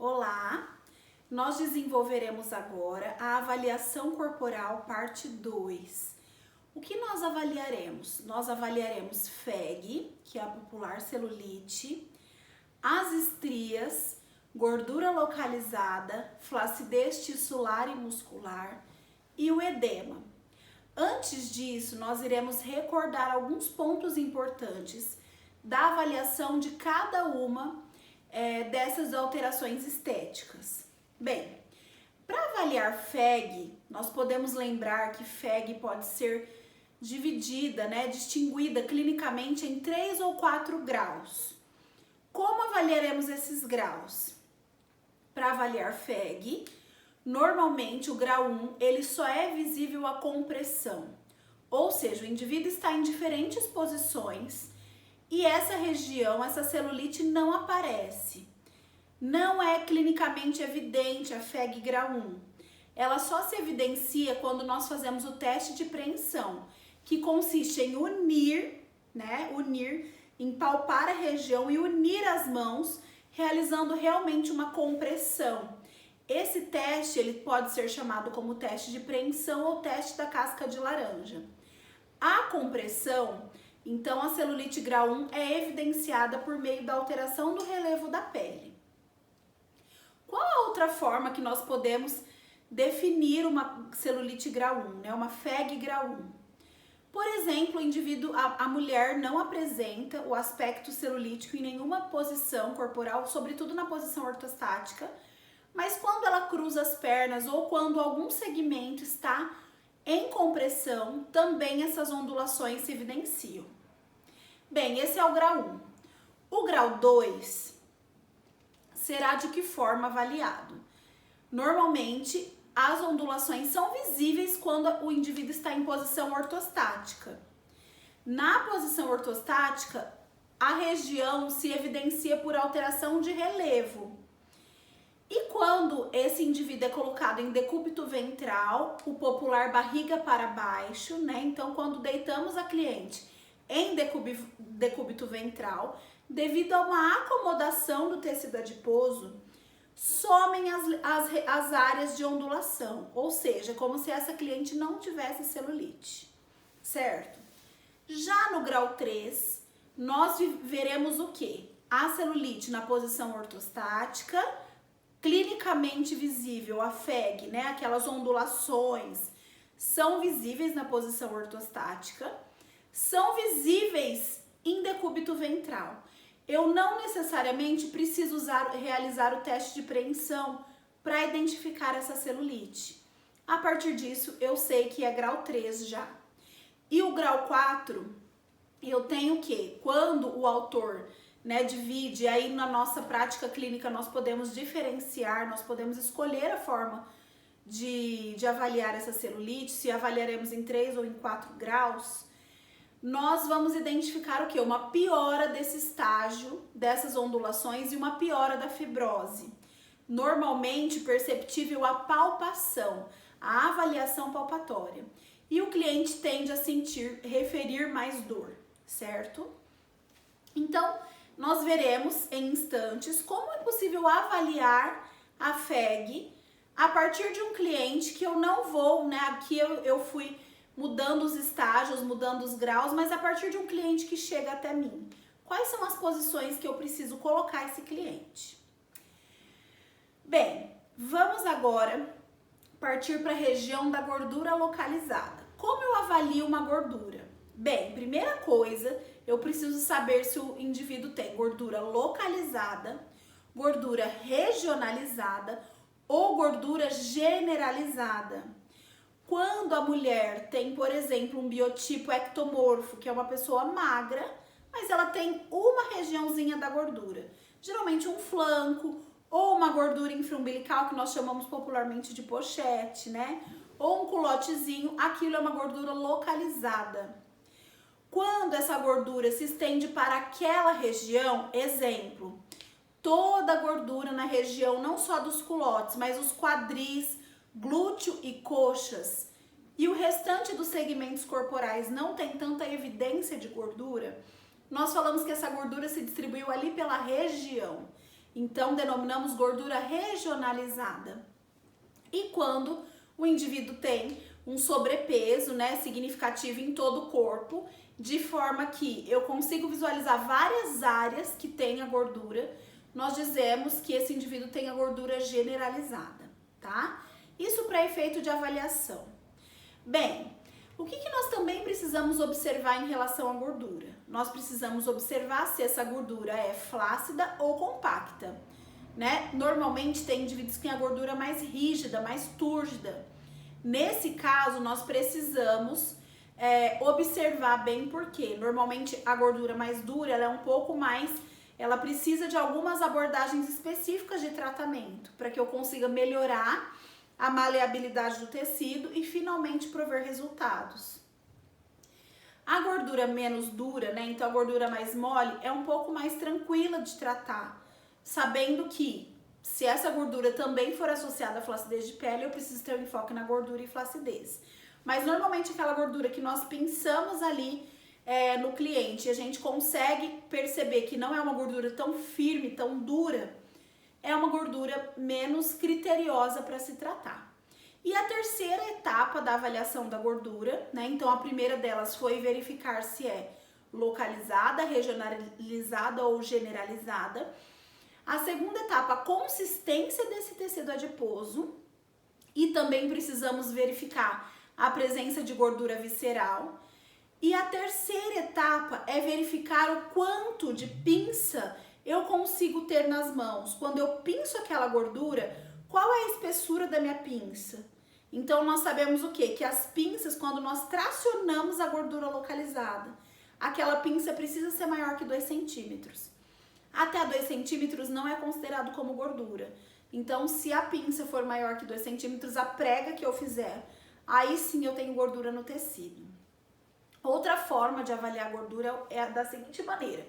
Olá! Nós desenvolveremos agora a avaliação corporal parte 2. O que nós avaliaremos? Nós avaliaremos FEG, que é a popular celulite, as estrias, gordura localizada, flacidez tissular e muscular e o edema. Antes disso, nós iremos recordar alguns pontos importantes da avaliação de cada uma dessas alterações estéticas. Bem, para avaliar FEG, nós podemos lembrar que FEG pode ser dividida, distinguida clinicamente em 3 ou 4 graus. Como avaliaremos esses graus? Para avaliar FEG, normalmente o grau 1 ele só é visível a compressão, ou seja, o indivíduo está em diferentes posições e essa região, essa celulite não aparece. Não é clinicamente evidente a FEG grau 1. Ela só se evidencia quando nós fazemos o teste de preensão, que consiste em unir, em palpar a região e unir as mãos, realizando realmente uma compressão. Esse teste ele pode ser chamado como teste de preensão ou teste da casca de laranja. A compressão, então a celulite grau 1 é evidenciada por meio da alteração do relevo da pele. Qual a outra forma que nós podemos definir uma celulite grau 1, uma FEG grau 1? Por exemplo, a mulher não apresenta o aspecto celulítico em nenhuma posição corporal, sobretudo na posição ortostática, mas quando ela cruza as pernas ou quando algum segmento está em compressão, também essas ondulações se evidenciam. Bem, esse é o grau 1. O grau 2 será de que forma avaliado? Normalmente, as ondulações são visíveis quando o indivíduo está em posição ortostática. Na posição ortostática, a região se evidencia por alteração de relevo. E quando esse indivíduo é colocado em decúbito ventral, o popular barriga para baixo, Então, quando deitamos a cliente em decúbito ventral, devido a uma acomodação do tecido adiposo, somem as áreas de ondulação, ou seja, como se essa cliente não tivesse celulite, certo? Já no grau 3, nós veremos o quê? A celulite na posição ortostática, clinicamente visível, a FEG, aquelas ondulações, são visíveis na posição ortostática, são visíveis em decúbito ventral. Eu não necessariamente preciso realizar o teste de preensão para identificar essa celulite. A partir disso, eu sei que é grau 3 já. E o grau 4, eu tenho que, quando o autor divide, aí na nossa prática clínica nós podemos diferenciar, nós podemos escolher a forma de avaliar essa celulite, se avaliaremos em 3 ou em 4 graus, nós vamos identificar o quê? Uma piora desse estágio, dessas ondulações e uma piora da fibrose. Normalmente perceptível a palpação, a avaliação palpatória. E o cliente tende a referir mais dor, certo? Então, nós veremos em instantes como é possível avaliar a FEG a partir de um cliente que eu não vou, aqui eu fui mudando os estágios, mudando os graus, mas a partir de um cliente que chega até mim. Quais são as posições que eu preciso colocar esse cliente? Bem, vamos agora partir para a região da gordura localizada. Como eu avalio uma gordura? Bem, primeira coisa, eu preciso saber se o indivíduo tem gordura localizada, gordura regionalizada ou gordura generalizada. Quando a mulher tem, por exemplo, um biotipo ectomorfo, que é uma pessoa magra, mas ela tem uma regiãozinha da gordura, geralmente um flanco ou uma gordura infraumbilical, que nós chamamos popularmente de pochete, ou um culotezinho, aquilo é uma gordura localizada. Quando essa gordura se estende para aquela região, exemplo, toda a gordura na região, não só dos culotes, mas os quadris, glúteo e coxas, e o restante dos segmentos corporais não tem tanta evidência de gordura, nós falamos que essa gordura se distribuiu ali pela região. Então, denominamos gordura regionalizada. E quando o indivíduo tem um sobrepeso, né, significativo em todo o corpo, de forma que eu consigo visualizar várias áreas que tem a gordura, nós dizemos que esse indivíduo tem a gordura generalizada, tá? Isso para efeito de avaliação. Bem, o que nós também precisamos observar em relação à gordura? Nós precisamos observar se essa gordura é flácida ou compacta, né? Normalmente tem indivíduos que têm a gordura mais rígida, mais túrgida. Nesse caso, nós precisamos observar bem porque normalmente a gordura mais dura, ela é um pouco mais, ela precisa de algumas abordagens específicas de tratamento para que eu consiga melhorar a maleabilidade do tecido e finalmente prover resultados. A gordura menos dura, né, então a gordura mais mole, é um pouco mais tranquila de tratar, sabendo que se essa gordura também for associada à flacidez de pele, eu preciso ter um enfoque na gordura e flacidez. Mas normalmente aquela gordura que nós pensamos ali no cliente e a gente consegue perceber que não é uma gordura tão firme, tão dura, é uma gordura menos criteriosa para se tratar. E a terceira etapa da avaliação da gordura, né? Então a primeira delas foi verificar se é localizada, regionalizada ou generalizada. A segunda etapa, a consistência desse tecido adiposo. E também precisamos verificar a presença de gordura visceral. E a terceira etapa é verificar o quanto de pinça eu consigo ter nas mãos. Quando eu pinço aquela gordura, qual é a espessura da minha pinça? Então nós sabemos o quê? Que as pinças, quando nós tracionamos a gordura localizada, aquela pinça precisa ser maior que 2 centímetros. Até 2 centímetros não é considerado como gordura. Então, se a pinça for maior que 2 centímetros, a prega que eu fizer, aí sim eu tenho gordura no tecido. Outra forma de avaliar a gordura é da seguinte maneira.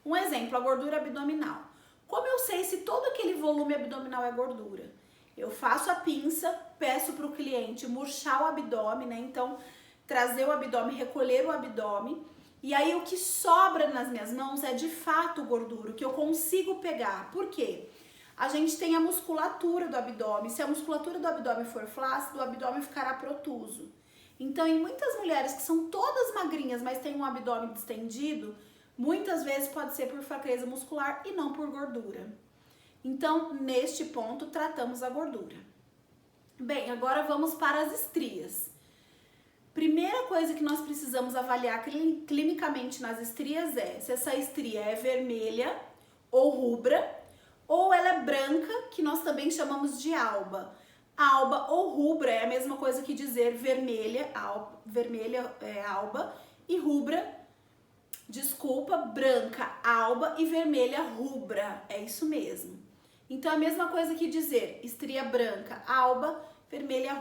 Um exemplo, a gordura abdominal. Como eu sei se todo aquele volume abdominal é gordura? Eu faço a pinça, peço para o cliente murchar o abdômen, né? Então, trazer o abdômen, recolher o abdômen. E aí o que sobra nas minhas mãos é de fato gordura, o que eu consigo pegar. Por quê? A gente tem a musculatura do abdômen. Se a musculatura do abdômen for flácida, o abdômen ficará protuso. Então, em muitas mulheres que são todas magrinhas, mas têm um abdômen distendido, muitas vezes pode ser por fraqueza muscular e não por gordura. Então, neste ponto, tratamos a gordura. Bem, agora vamos para as estrias. Primeira coisa que nós precisamos avaliar clinicamente nas estrias é se essa estria é vermelha ou rubra, ou ela é branca, que nós também chamamos de alba. Alba ou rubra é a mesma coisa que dizer vermelha, alba, e rubra, branca, alba, e vermelha, rubra, é isso mesmo. Então é a mesma coisa que dizer estria branca, alba, vermelha,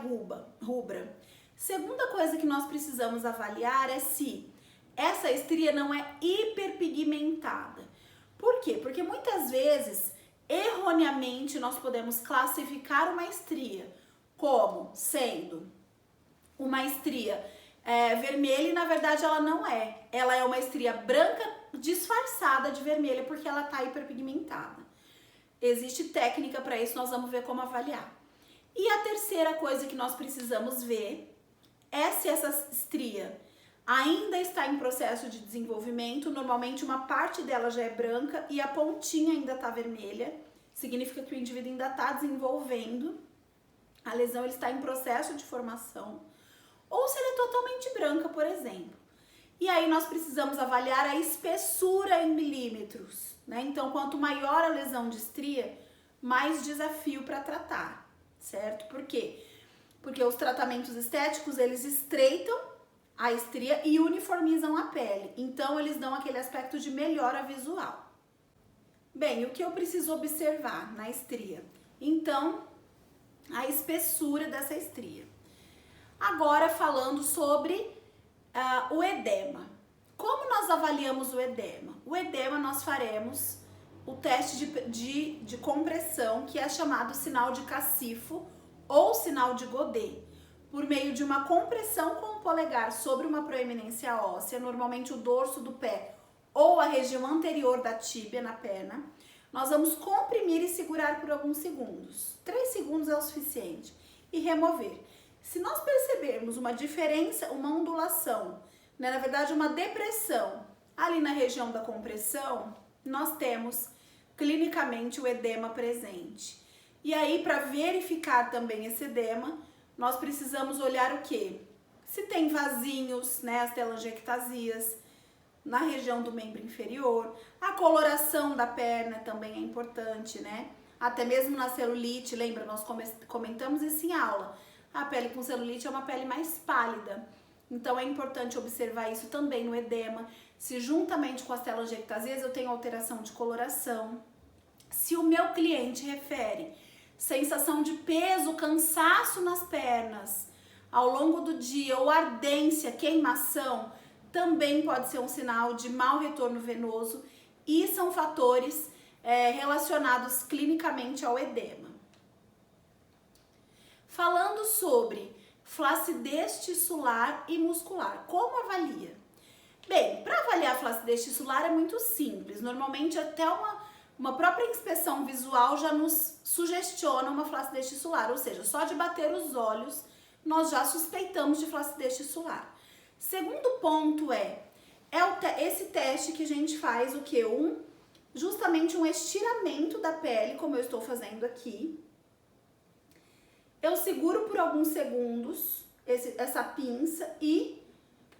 rubra. Segunda coisa que nós precisamos avaliar é se essa estria não é hiperpigmentada. Por quê? Porque muitas vezes, erroneamente, nós podemos classificar uma estria como sendo uma estria vermelha e na verdade ela não é. Ela é uma estria branca disfarçada de vermelha porque ela está hiperpigmentada. Existe técnica para isso, nós vamos ver como avaliar. E a terceira coisa que nós precisamos ver é se essa estria ainda está em processo de desenvolvimento. Normalmente uma parte dela já é branca e a pontinha ainda está vermelha. Significa que o indivíduo ainda está desenvolvendo. A lesão ele está em processo de formação. Ou se ela é totalmente branca, por exemplo. E aí nós precisamos avaliar a espessura em milímetros, né? Então, quanto maior a lesão de estria, mais desafio para tratar, certo? Por quê? Porque os tratamentos estéticos, eles estreitam a estria e uniformizam a pele. Então, eles dão aquele aspecto de melhora visual. Bem, o que eu preciso observar na estria? Então, a espessura dessa estria. Agora, falando sobre o edema. Como nós avaliamos o edema? O edema nós faremos o teste de compressão, que é chamado sinal de Cacifo ou sinal de Godet, por meio de uma compressão com o polegar sobre uma proeminência óssea, normalmente o dorso do pé ou a região anterior da tíbia na perna. Nós vamos comprimir e segurar por alguns segundos. 3 segundos é o suficiente. E remover. Se nós percebermos uma diferença, uma ondulação, né, na verdade uma depressão ali na região da compressão, nós temos clinicamente o edema presente. E aí, para verificar também esse edema, nós precisamos olhar o quê? Se tem vasinhos, né, as telangiectasias na região do membro inferior, a coloração da perna também é importante, né? Até mesmo na celulite, lembra, nós comentamos isso em aula. A pele com celulite é uma pele mais pálida, então é importante observar isso também no edema. Se juntamente com as telangiectasias eu tenho alteração de coloração. Se o meu cliente refere sensação de peso, cansaço nas pernas ao longo do dia ou ardência, queimação, também pode ser um sinal de mau retorno venoso e são fatores relacionados clinicamente ao edema. Falando sobre flacidez tissular e muscular, como avalia? Bem, para avaliar a flacidez tissular é muito simples, normalmente até uma própria inspeção visual já nos sugestiona uma flacidez tissular, ou seja, só de bater os olhos nós já suspeitamos de flacidez tissular. Segundo ponto esse teste que a gente faz o que? Justamente um estiramento da pele, como eu estou fazendo aqui. Eu seguro por alguns segundos essa pinça e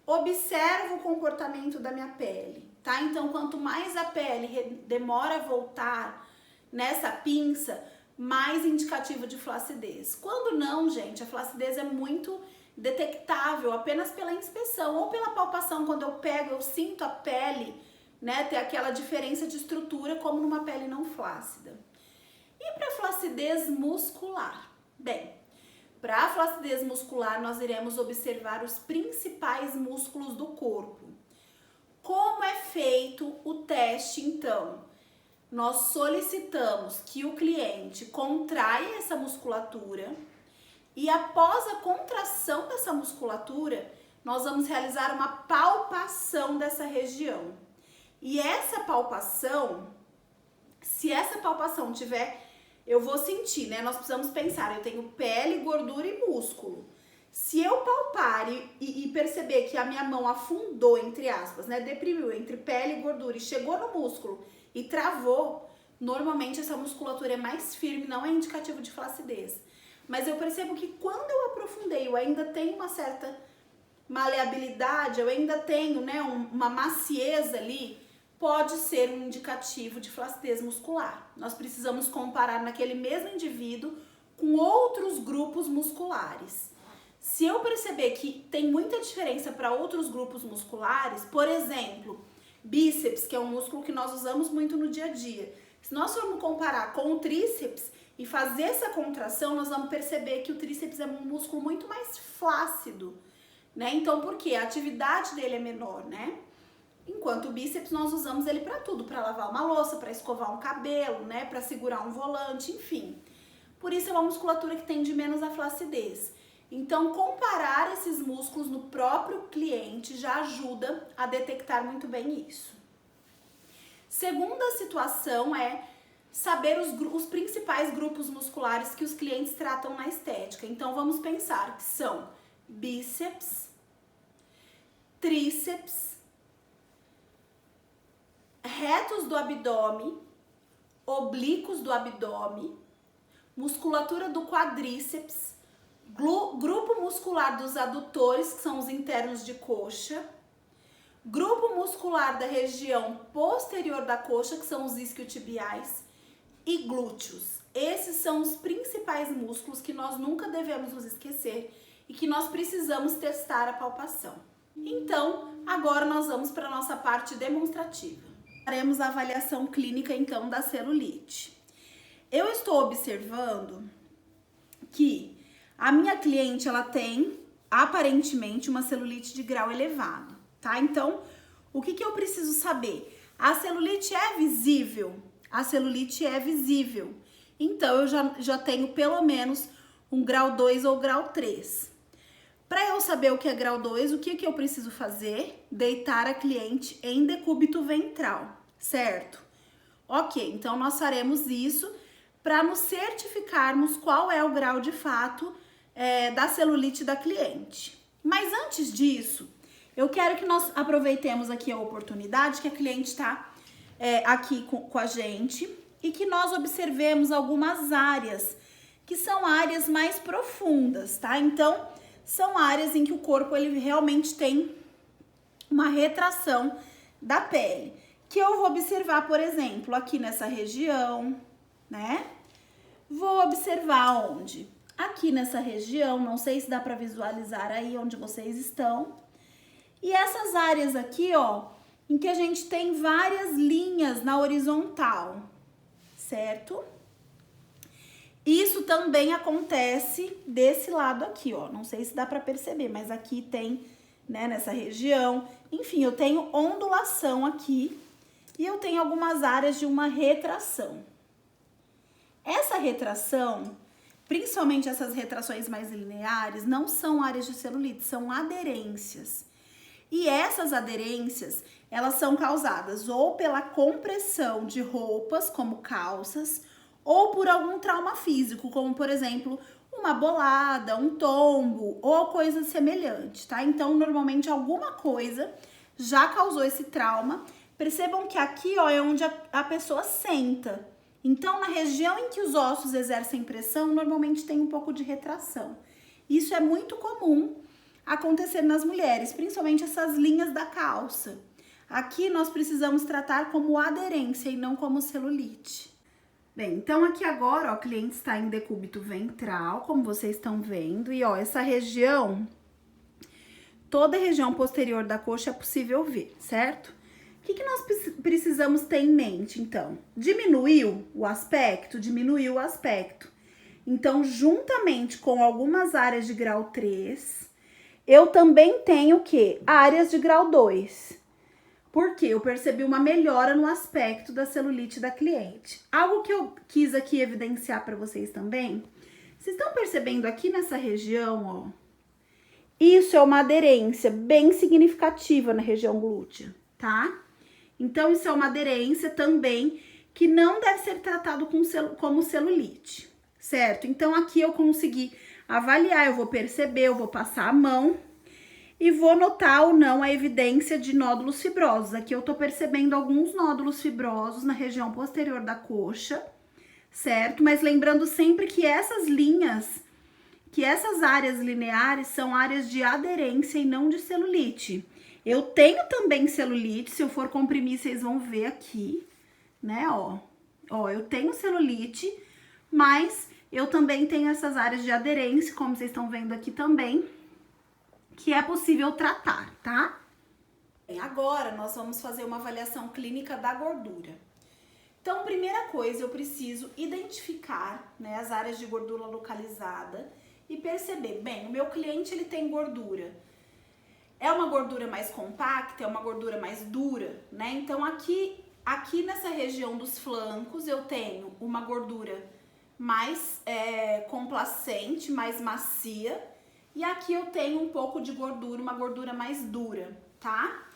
observo o comportamento da minha pele, tá? Então, quanto mais a pele demora a voltar nessa pinça, mais indicativo de flacidez. Quando não, gente, a flacidez é muito detectável apenas pela inspeção ou pela palpação. Quando eu pego, eu sinto a pele, né, ter aquela diferença de estrutura como numa pele não flácida. E para flacidez muscular? Bem, para a flacidez muscular nós iremos observar os principais músculos do corpo. Como é feito o teste, então? Nós solicitamos que o cliente contraia essa musculatura e após a contração dessa musculatura, nós vamos realizar uma palpação dessa região. E essa palpação, se essa palpação tiver, eu vou sentir, né? Nós precisamos pensar, eu tenho pele, gordura e músculo. Se eu palpar e perceber que a minha mão afundou, entre aspas, né? Deprimiu entre pele e gordura e chegou no músculo e travou, normalmente essa musculatura é mais firme, não é indicativo de flacidez. Mas eu percebo que quando eu aprofundei, eu ainda tenho uma certa maleabilidade, eu ainda tenho, né, uma macieza ali, pode ser um indicativo de flacidez muscular. Nós precisamos comparar naquele mesmo indivíduo com outros grupos musculares. Se eu perceber que tem muita diferença para outros grupos musculares, por exemplo, bíceps, que é um músculo que nós usamos muito no dia a dia. Se nós formos comparar com o tríceps e fazer essa contração, nós vamos perceber que o tríceps é um músculo muito mais flácido, né? Então, por quê? A atividade dele é menor, né? Enquanto o bíceps nós usamos ele para tudo, para lavar uma louça, para escovar um cabelo, né? Para segurar um volante, enfim. Por isso é uma musculatura que tende menos a flacidez. Então, comparar esses músculos no próprio cliente já ajuda a detectar muito bem isso. Segunda situação é saber os principais grupos musculares que os clientes tratam na estética. Então, vamos pensar que são bíceps, tríceps, retos do abdômen, oblíquos do abdômen, musculatura do quadríceps, grupo muscular dos adutores, que são os internos de coxa, grupo muscular da região posterior da coxa, que são os isquiotibiais, e glúteos. Esses são os principais músculos que nós nunca devemos nos esquecer e que nós precisamos testar a palpação. Então, agora nós vamos para a nossa parte demonstrativa. Faremos a avaliação clínica, então, da celulite. Eu estou observando que a minha cliente, ela tem, aparentemente, uma celulite de grau elevado, tá? Então, o que eu preciso saber? A celulite é visível? A celulite é visível. Então, eu já tenho pelo menos um grau 2 ou grau 3. Para eu saber o que é grau 2, o que eu preciso fazer? Deitar a cliente em decúbito ventral, certo? Ok, então nós faremos isso para nos certificarmos qual é o grau de fato da celulite da cliente. Mas antes disso, eu quero que nós aproveitemos aqui a oportunidade que a cliente está aqui com a gente e que nós observemos algumas áreas que são áreas mais profundas, tá? Então, são áreas em que o corpo ele realmente tem uma retração da pele, que eu vou observar, por exemplo, aqui nessa região, né? Vou observar onde? Aqui nessa região, não sei se dá para visualizar aí onde vocês estão. E essas áreas aqui, ó, em que a gente tem várias linhas na horizontal, certo? Isso também acontece desse lado aqui, ó. Não sei se dá para perceber, mas aqui tem, né, nessa região. Enfim, eu tenho ondulação aqui e eu tenho algumas áreas de uma retração. Essa retração, principalmente essas retrações mais lineares, não são áreas de celulite, são aderências. E essas aderências, elas são causadas ou pela compressão de roupas, como calças, ou por algum trauma físico, como, por exemplo, uma bolada, um tombo ou coisa semelhante, tá? Então, normalmente, alguma coisa já causou esse trauma. Percebam que aqui, ó, é onde a pessoa senta. Então, na região em que os ossos exercem pressão, normalmente tem um pouco de retração. Isso é muito comum acontecer nas mulheres, principalmente essas linhas da calça. Aqui nós precisamos tratar como aderência e não como celulite. Bem, então aqui agora, ó, o cliente está em decúbito ventral, como vocês estão vendo, e ó, essa região, toda a região posterior da coxa é possível ver, certo? O que nós precisamos ter em mente, então? Diminuiu o aspecto? Diminuiu o aspecto. Então, juntamente com algumas áreas de grau 3, eu também tenho o quê? Áreas de grau 2. Porque eu percebi uma melhora no aspecto da celulite da cliente. Algo que eu quis aqui evidenciar para vocês também. Vocês estão percebendo aqui nessa região, ó? Isso é uma aderência bem significativa na região glútea, tá? Então, isso é uma aderência também que não deve ser tratado como celulite, certo? Então, aqui eu consegui avaliar, eu vou perceber, eu vou passar a mão e vou notar ou não a evidência de nódulos fibrosos. Aqui eu tô percebendo alguns nódulos fibrosos na região posterior da coxa, certo? Mas lembrando sempre que essas linhas, que essas áreas lineares são áreas de aderência e não de celulite. Eu tenho também celulite, se eu for comprimir, vocês vão ver aqui, né, ó. Ó, eu tenho celulite, mas eu também tenho essas áreas de aderência, como vocês estão vendo aqui também, que é possível tratar, tá? Bem, agora nós vamos fazer uma avaliação clínica da gordura. Então, primeira coisa, eu preciso identificar, né, as áreas de gordura localizada e perceber, bem, o meu cliente ele tem gordura. É uma gordura mais compacta, é uma gordura mais dura, né? Então, aqui nessa região dos flancos, eu tenho uma gordura mais complacente, mais macia. E aqui eu tenho um pouco de gordura, uma gordura mais dura, tá?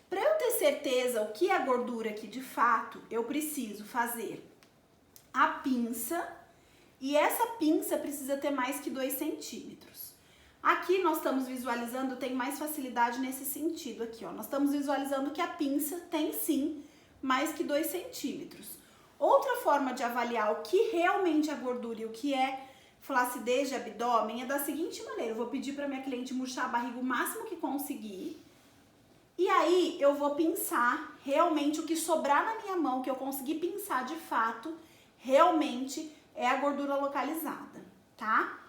Para eu ter certeza o que é gordura aqui de fato, eu preciso fazer a pinça. E essa pinça precisa ter mais que 2 centímetros. Aqui nós estamos visualizando, tem mais facilidade nesse sentido aqui, ó. Nós estamos visualizando que a pinça tem sim mais que 2 centímetros. Outra forma de avaliar o que realmente é gordura e o que é flacidez de abdômen é da seguinte maneira: eu vou pedir para minha cliente murchar a barriga o máximo que conseguir. E aí eu vou pinçar realmente o que sobrar na minha mão, que eu conseguir pinçar de fato, realmente é a gordura localizada, tá?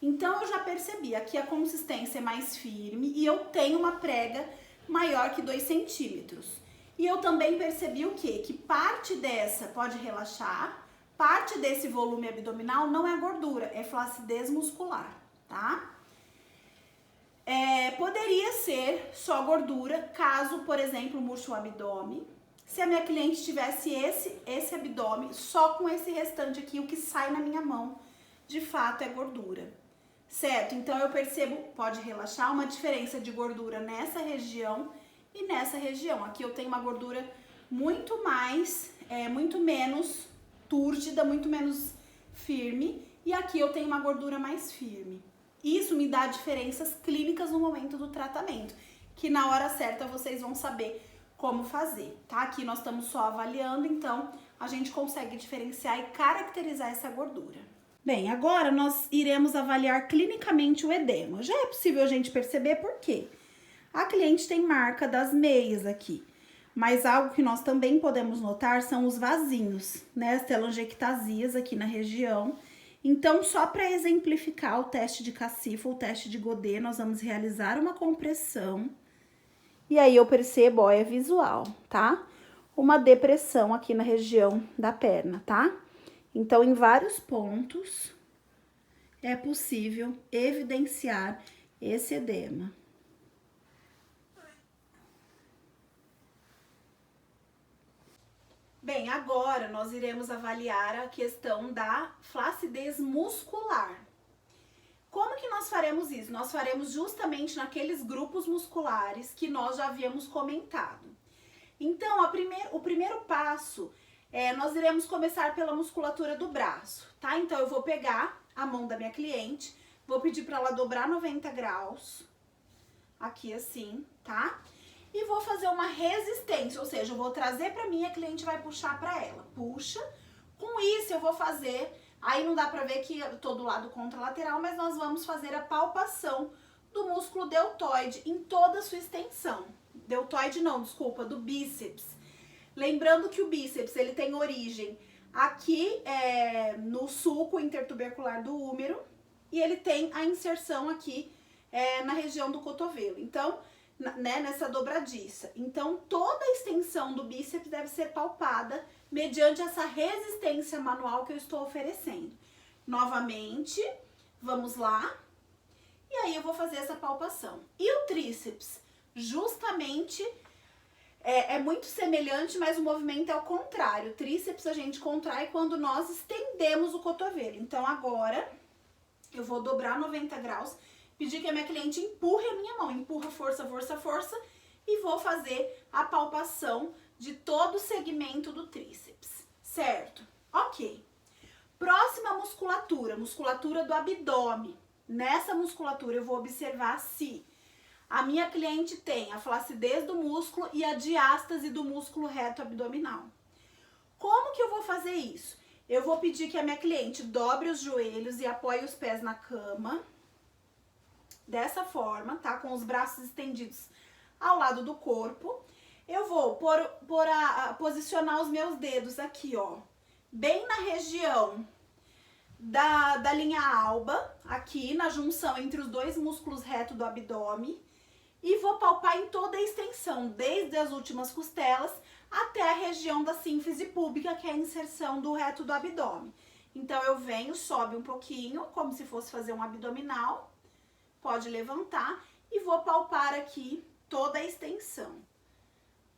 Então, eu já percebi, aqui a consistência é mais firme e eu tenho uma prega maior que 2 centímetros. E eu também percebi o quê? Que parte dessa pode relaxar, parte desse volume abdominal não é gordura, é flacidez muscular, tá? Poderia ser só gordura, caso, por exemplo, murche o abdômen. Se a minha cliente tivesse esse abdômen, só com esse restante aqui, o que sai na minha mão, de fato é gordura, certo? Então eu percebo, pode relaxar, uma diferença de gordura nessa região e nessa região. Aqui eu tenho uma gordura muito mais muito menos túrgida, muito menos firme, e aqui eu tenho uma gordura mais firme. Isso me dá diferenças clínicas no momento do tratamento, que na hora certa vocês vão saber como fazer, tá? Aqui nós estamos só avaliando, então a gente consegue diferenciar e caracterizar essa gordura. Bem, agora nós iremos avaliar clinicamente o edema. Já é possível a gente perceber por quê? A cliente tem marca das meias aqui, mas algo que nós também podemos notar são os vasinhos, né? As telangiectasias aqui na região. Então, só para exemplificar o teste de Cacifo, o teste de Godet, nós vamos realizar uma compressão. E aí eu percebo, ó, é visual, tá? Uma depressão aqui na região da perna, tá? Então, em vários pontos, é possível evidenciar esse edema. Bem, agora nós iremos avaliar a questão da flacidez muscular. Como que nós faremos isso? Nós faremos justamente naqueles grupos musculares que nós já havíamos comentado. Então, o primeiro passo nós iremos começar pela musculatura do braço, tá? Então, eu vou pegar a mão da minha cliente, vou pedir para ela dobrar 90 graus, aqui assim, tá? E vou fazer uma resistência, ou seja, eu vou trazer para mim e a cliente vai puxar para ela. Puxa. Com isso eu vou fazer, aí não dá para ver que eu tô do lado contralateral, mas nós vamos fazer a palpação do músculo deltoide em toda a sua extensão. Deltoide não, desculpa, do bíceps. Lembrando que o bíceps, ele tem origem aqui no sulco intertubercular do úmero e ele tem a inserção aqui na região do cotovelo. Então, nessa dobradiça. Então, toda a extensão do bíceps deve ser palpada mediante essa resistência manual que eu estou oferecendo. Novamente, vamos lá. E aí eu vou fazer essa palpação. E o tríceps, justamente, é muito semelhante, mas o movimento é o contrário. O tríceps a gente contrai quando nós estendemos o cotovelo. Então, agora, eu vou dobrar 90 graus, pedir que a minha cliente empurre a minha mão, empurra, força, força, força, e vou fazer a palpação de todo o segmento do tríceps, certo? Ok. Próxima musculatura, musculatura do abdômen. Nessa musculatura eu vou observar se a minha cliente tem a flacidez do músculo e a diástase do músculo reto abdominal. Como que eu vou fazer isso? Eu vou pedir que a minha cliente dobre os joelhos e apoie os pés na cama, dessa forma, tá? Com os braços estendidos ao lado do corpo. Eu vou posicionar os meus dedos aqui, ó, bem na região da linha alba, aqui na junção entre os dois músculos retos do abdômen, e vou palpar em toda a extensão, desde as últimas costelas até a região da sínfise púbica, que é a inserção do reto do abdômen. Então, eu venho, sobe um pouquinho, como se fosse fazer um abdominal, pode levantar, e vou palpar aqui toda a extensão,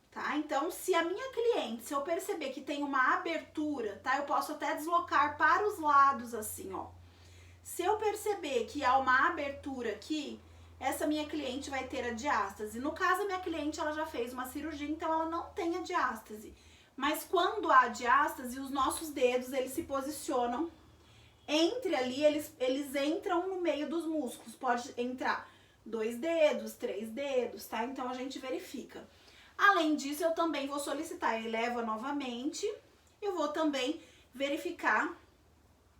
tá? Então, se a minha cliente, se eu perceber que tem uma abertura, tá? Eu posso até deslocar para os lados, assim, ó. Se eu perceber que há uma abertura aqui, essa minha cliente vai ter a diástase. No caso, a minha cliente, ela já fez uma cirurgia, então ela não tem a diástase. Mas quando há diástase, os nossos dedos, eles se posicionam entre ali, eles entram no meio dos músculos. Pode entrar 2 dedos, 3 dedos, tá? Então, a gente verifica. Além disso, eu também vou solicitar, eleva novamente. Eu vou também verificar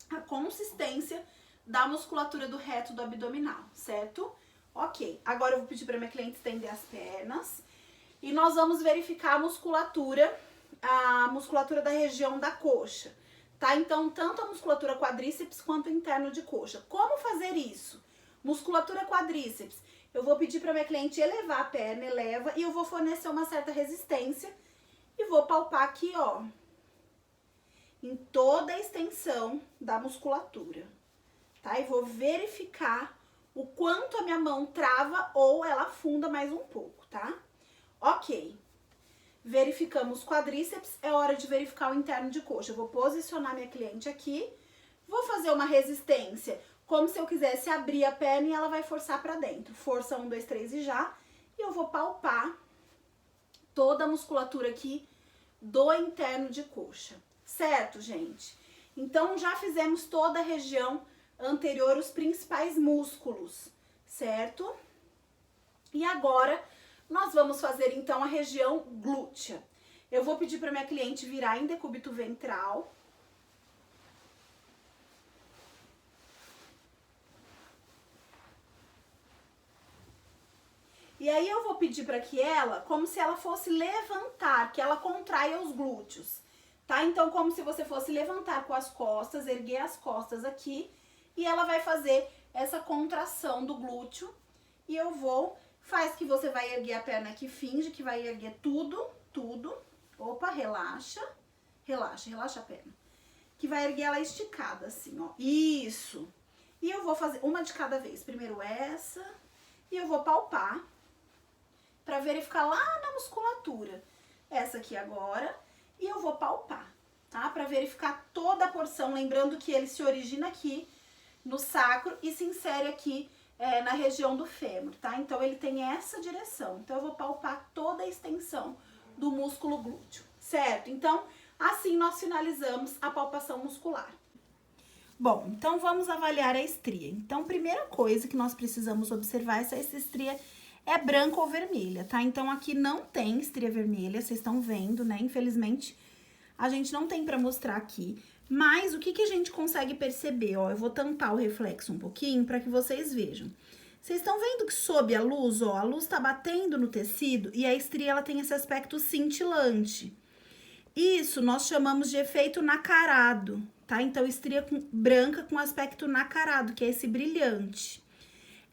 a consistência da musculatura do reto do abdominal, certo? Ok, agora eu vou pedir para minha cliente estender as pernas e nós vamos verificar a musculatura da região da coxa, tá? Então, tanto a musculatura quadríceps quanto o interno de coxa. Como fazer isso? Musculatura quadríceps, eu vou pedir para minha cliente elevar a perna, eleva, e eu vou fornecer uma certa resistência e vou palpar aqui, ó, em toda a extensão da musculatura, tá? E vou verificar o quanto a minha mão trava ou ela afunda mais um pouco, tá? Ok. Verificamos quadríceps, é hora de verificar o interno de coxa. Eu vou posicionar minha cliente aqui, vou fazer uma resistência, como se eu quisesse abrir a perna e ela vai forçar pra dentro. Força 1, 2, 3 e já. E eu vou palpar toda a musculatura aqui do interno de coxa, certo, gente? Então, já fizemos toda a região anterior, os principais músculos, certo? E agora, nós vamos fazer, então, a região glútea. Eu vou pedir para minha cliente virar em decúbito ventral. E aí eu vou pedir para que ela, como se ela fosse levantar, que ela contraia os glúteos, tá? Então, como se você fosse levantar com as costas, erguer as costas aqui, e ela vai fazer essa contração do glúteo. E eu vou, faz que você vai erguer a perna aqui, finge que vai erguer tudo. Opa, relaxa, relaxa a perna. Que vai erguer ela esticada, assim, ó. Isso. E eu vou fazer uma de cada vez. Primeiro essa, e eu vou palpar para verificar lá na musculatura. Essa aqui agora, e eu vou palpar, tá? Para verificar toda a porção, lembrando que ele se origina aqui no sacro e se insere aqui na região do fêmur, tá? Então, ele tem essa direção. Então, eu vou palpar toda a extensão do músculo glúteo, certo? Então, assim nós finalizamos a palpação muscular. Bom, então vamos avaliar a estria. Então, primeira coisa que nós precisamos observar é se essa estria é branca ou vermelha, tá? Então, aqui não tem estria vermelha, vocês estão vendo, né? Infelizmente, a gente não tem pra mostrar aqui. Mas, o que a gente consegue perceber? Ó, eu vou tampar o reflexo um pouquinho pra que vocês vejam. Vocês estão vendo que sob a luz, ó, a luz tá batendo no tecido e a estria, ela tem esse aspecto cintilante. Isso nós chamamos de efeito nacarado, tá? Então, estria branca com aspecto nacarado, que é esse brilhante.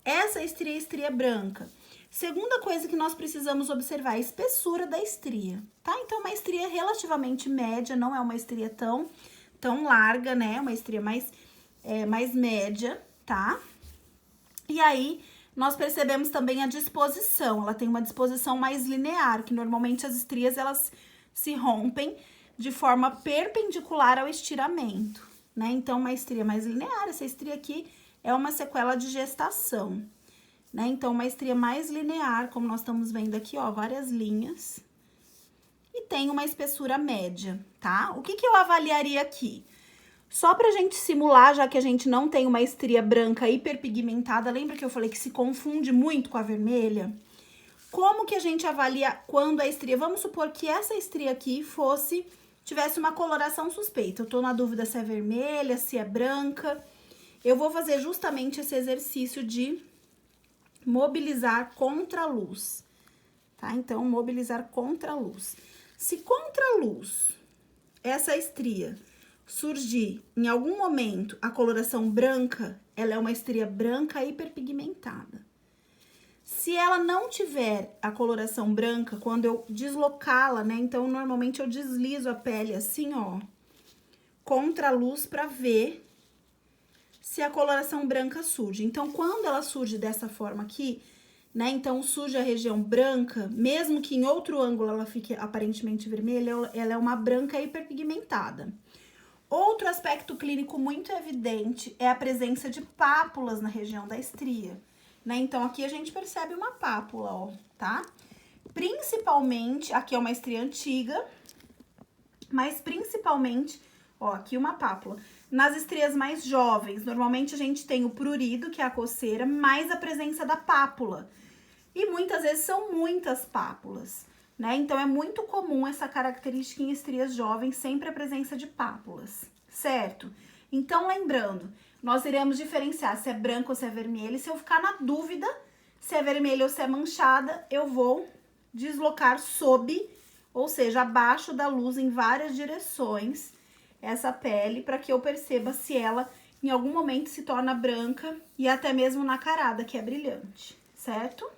Essa estria é estria branca. Segunda coisa que nós precisamos observar é a espessura da estria, tá? Então, uma estria relativamente média, não é uma estria tão larga, né? Uma estria mais média, tá? E aí, nós percebemos também a disposição. Ela tem uma disposição mais linear, que normalmente as estrias, elas se rompem de forma perpendicular ao estiramento, né? Então, uma estria mais linear, essa estria aqui é uma sequela de gestação, né? Então, uma estria mais linear, como nós estamos vendo aqui, ó, várias linhas. E tem uma espessura média, tá? O que eu avaliaria aqui? Só pra gente simular, já que a gente não tem uma estria branca hiperpigmentada, lembra que eu falei que se confunde muito com a vermelha? Como que a gente avalia quando a estria... Vamos supor que essa estria aqui tivesse uma coloração suspeita. Eu tô na dúvida se é vermelha, se é branca. Eu vou fazer justamente esse exercício de mobilizar contra a luz, tá? Então, mobilizar contra a luz. Se contra a luz essa estria surgir em algum momento a coloração branca, ela é uma estria branca hiperpigmentada. Se ela não tiver a coloração branca, quando eu deslocá-la, né? Então, normalmente eu deslizo a pele assim, ó, contra a luz para ver se a coloração branca surge. Então, quando ela surge dessa forma aqui, né? Então, surge a região branca, mesmo que em outro ângulo ela fique aparentemente vermelha, ela é uma branca hiperpigmentada. Outro aspecto clínico muito evidente é a presença de pápulas na região da estria, né? Então, aqui a gente percebe uma pápula, ó, tá? Principalmente, aqui é uma estria antiga, mas principalmente, ó, aqui uma pápula. Nas estrias mais jovens, normalmente a gente tem o prurido, que é a coceira, mais a presença da pápula. E muitas vezes são muitas pápulas, né? Então, é muito comum essa característica em estrias jovens, sempre a presença de pápulas, certo? Então, lembrando, nós iremos diferenciar se é branca ou se é vermelha. E se eu ficar na dúvida se é vermelha ou se é manchada, eu vou deslocar sob, ou seja, abaixo da luz em várias direções, essa pele, para que eu perceba se ela em algum momento se torna branca e até mesmo nacarada, que é brilhante, certo?